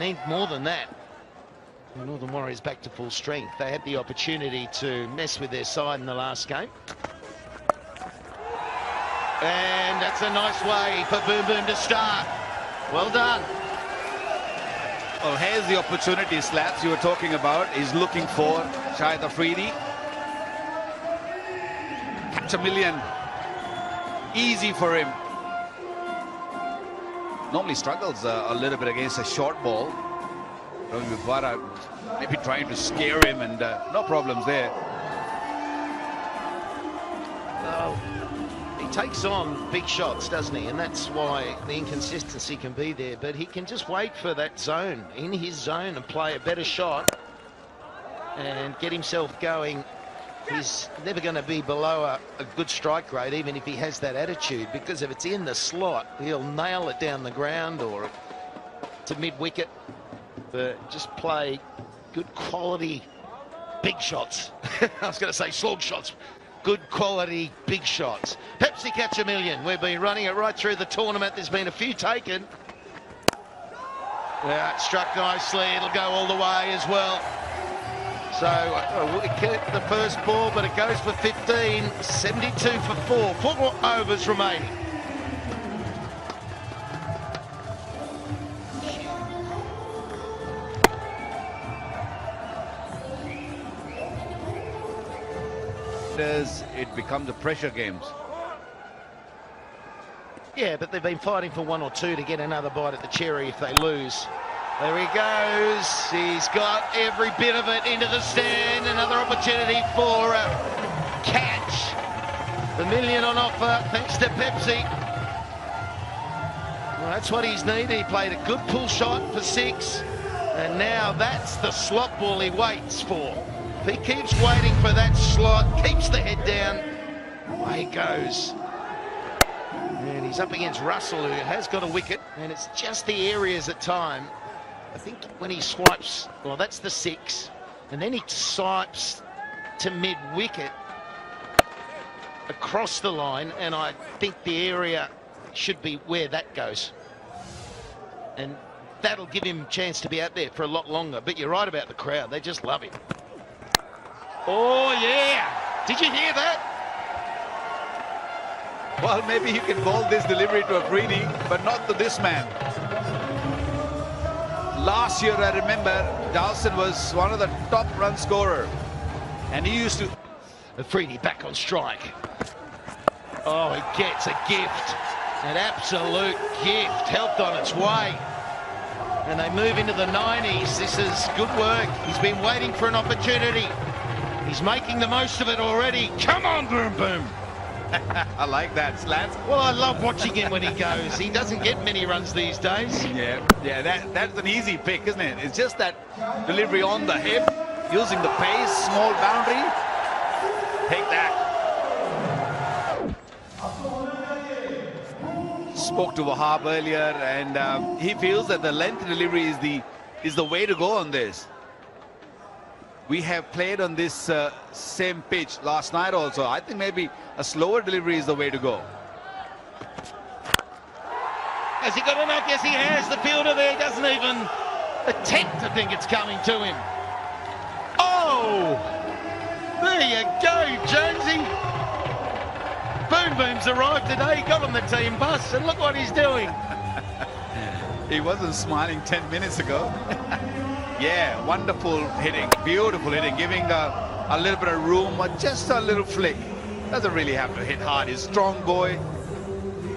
need more than that. The Northern Warriors back to full strength. They had the opportunity to mess with their side in the last game. And that's a nice way for Boom Boom to start. Well done. Well, here's the opportunity, Slats, you were talking about. He's looking for Shahid Afridi. Catch a million. Easy for him. Normally struggles a little bit against a short ball. Vivara maybe trying to scare him, and no problems there. Well, he takes on big shots, doesn't he? And that's why the inconsistency can be there. But he can just wait for that zone, in his zone, and play a better shot and get himself going. He's never going to be below a good strike rate, even if he has that attitude, because if it's in the slot, he'll nail it down the ground or to mid-wicket. But just play good quality big shots. I was going to say slog shots. Good quality big shots. Pepsi catch a million. We've been running it right through the tournament. There's been a few taken. Yeah, it struck nicely. It'll go all the way as well. So a wicket the first ball, but it goes for 15. 72 for 4. 4 overs remaining. It becomes the pressure games. Yeah, but they've been fighting for 1 or 2 to get another bite at the cherry if they lose. There he goes. He's got every bit of it into the stand. Another opportunity for a catch. The million on offer thanks to Pepsi. Well, that's what he's needed. He played a good pull shot for 6. And now that's the slot ball he waits for. If he keeps waiting for that slot, keeps the head down, away he goes. And he's up against Russell, who has got a wicket, and it's just the areas at time. I think when he swipes, well, that's the 6, and then he swipes to mid-wicket across the line, and I think the area should be where that goes. And that'll give him a chance to be out there for a lot longer. But you're right about the crowd. They just love him. Oh, yeah. Did you hear that? Well, maybe you can bowl this delivery to Afridi, but not to this man. Last year, I remember, Dawson was one of the top run scorer. And he used to... Afridi back on strike. Oh, he gets a gift. An absolute gift. Helped on its way. And they move into the 90s. This is good work. He's been waiting for an opportunity. He's making the most of it already. Come on, Boom Boom. I like that, Slats. Well, I love watching him when he goes. He doesn't get many runs these days. Yeah, that's an easy pick, isn't it? It's just that delivery on the hip, using the pace, small boundary. Take that. Spoke to Wahab earlier, and he feels that the length delivery is the way to go on this. We have played on this same pitch last night also. I think maybe a slower delivery is the way to go. Has he got enough? Yes, he has. The fielder there doesn't even attempt to think it's coming to him. Oh! There you go, Jonesy. Boom Boom's arrived today. He got on the team bus, and look what he's doing. He wasn't smiling 10 minutes ago. Yeah, wonderful hitting, beautiful hitting, giving a little bit of room, or just a little flick. Doesn't really have to hit hard. He's a strong boy.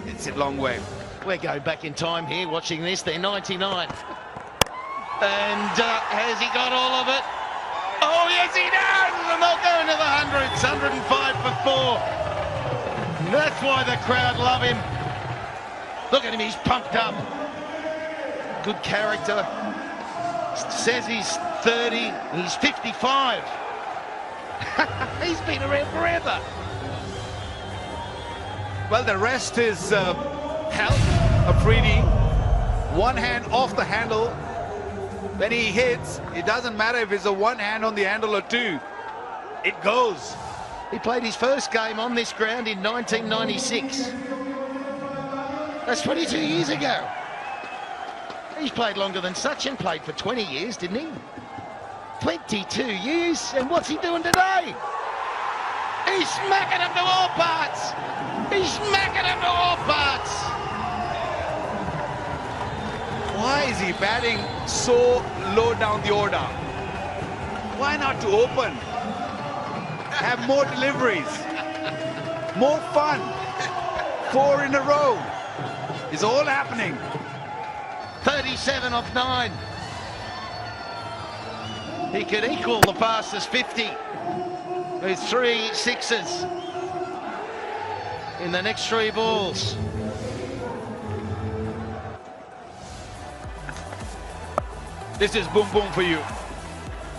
It's a long way. We're going back in time here, watching this. They're 99. And has he got all of it? Oh, yes, he does! And they'll go into the hundreds. 105 for 4. That's why the crowd love him. Look at him, he's pumped up. Good character. Says he's 30, he's 55. He's been around forever. Well, the rest is health. Afridi, one hand off the handle. When he hits, it doesn't matter if it's a one hand on the handle or 2. It goes. He played his first game on this ground in 1996. That's 22 years ago. He's played longer than Sachin played for 20 years, didn't he? 22 years, and what's he doing today? He's smacking him to all parts. He's smacking him to all parts. Why is he batting so low down the order? Why not to open? Have more deliveries, more fun. 4 in a row. It's all happening. 37 off 9. He could equal the fastest 50 with 3 sixes in the next 3 balls. This is boom boom for you.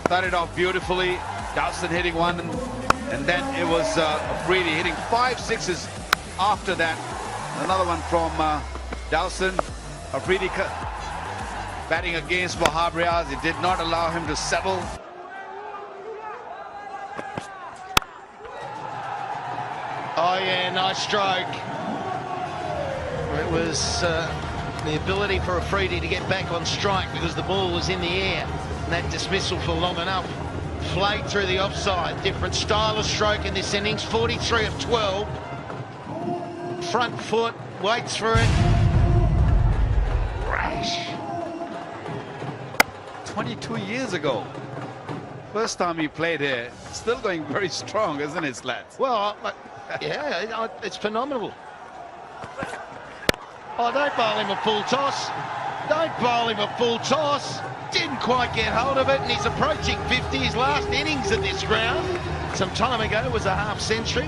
Started off beautifully. Dawson hitting one, and then it was Afridi hitting 5 sixes after that. Another one from Dawson. Afridi batting against Wahab Riaz. It did not allow him to settle. Oh yeah, nice stroke. It was the ability for Afridi to get back on strike because the ball was in the air. And that dismissal for long enough. Flayed through the offside. Different style of stroke in this innings. 43 of 12. Front foot, waits for it. Rash. 22 years ago. First time he played here. Still going very strong, isn't it, Slats? Well, yeah, it's phenomenal. Oh, don't bowl him a full toss. Don't bowl him a full toss. Didn't quite get hold of it, and he's approaching 50. His last innings at this ground some time ago was a half century.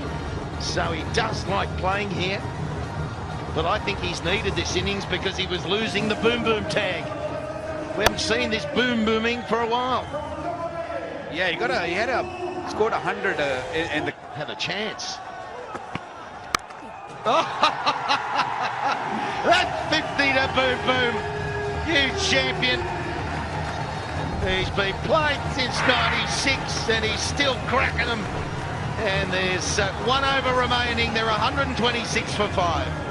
So he does like playing here. But I think he's needed this innings because he was losing the boom boom tag. We haven't seen this boom booming for a while. Yeah, he scored 100 in the... Had a chance. Oh, that's 50 to boom boom. You champion. He's been played since 96 and he's still cracking them. And there's 1 over remaining. They're 126 for 5.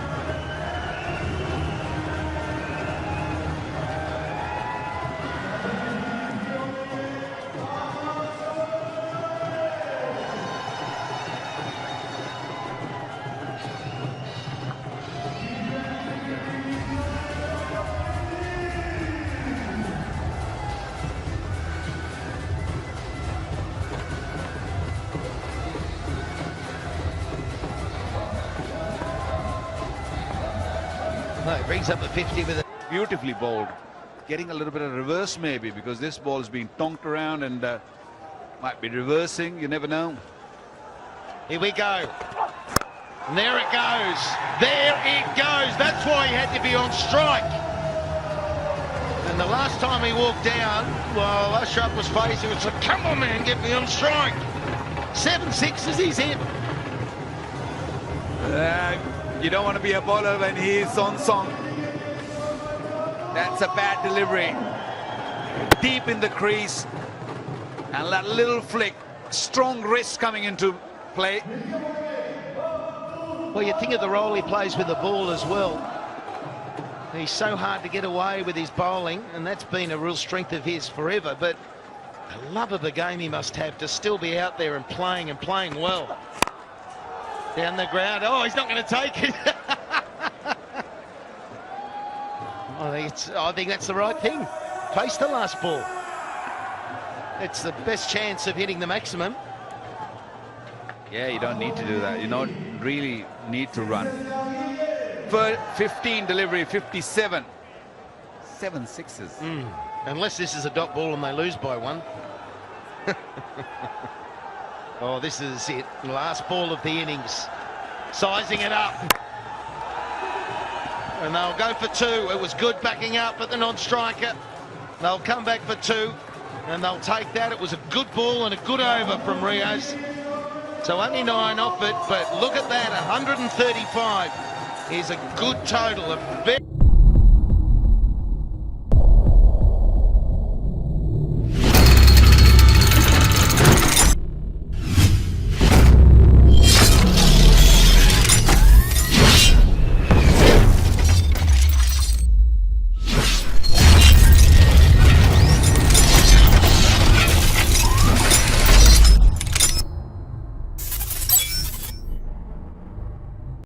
No, it brings up the 50 with a... Beautifully bowled. Getting a little bit of reverse maybe because this ball is being tonked around and might be reversing. You never know. Here we go. And there it goes. There it goes. That's why he had to be on strike. And the last time he walked down, well, Ashraf was facing. He was like, come on, man, get me on strike. 7 sixes he's hit. You don't want to be a bowler when he's on song. That's a bad delivery. Deep in the crease. And that little flick. Strong wrist coming into play. Well, you think of the role he plays with the ball as well. He's so hard to get away with his bowling, and that's been a real strength of his forever. But the love of the game he must have to still be out there and playing well. Down the ground. Oh, he's not going to take it. I think that's the right thing. Face the last ball. It's the best chance of hitting the maximum. Yeah, you don't need to do that. You don't really need to run. For 15 delivery, 57. 7 sixes. Unless this is a dot ball and they lose by 1. Oh, this is it. Last ball of the innings. Sizing it up. And they'll go for 2. It was good backing up at the non-striker. They'll come back for 2. And they'll take that. It was a good ball and a good over from Riaz. So only 9 off it. But look at that. 135 is a good total. A very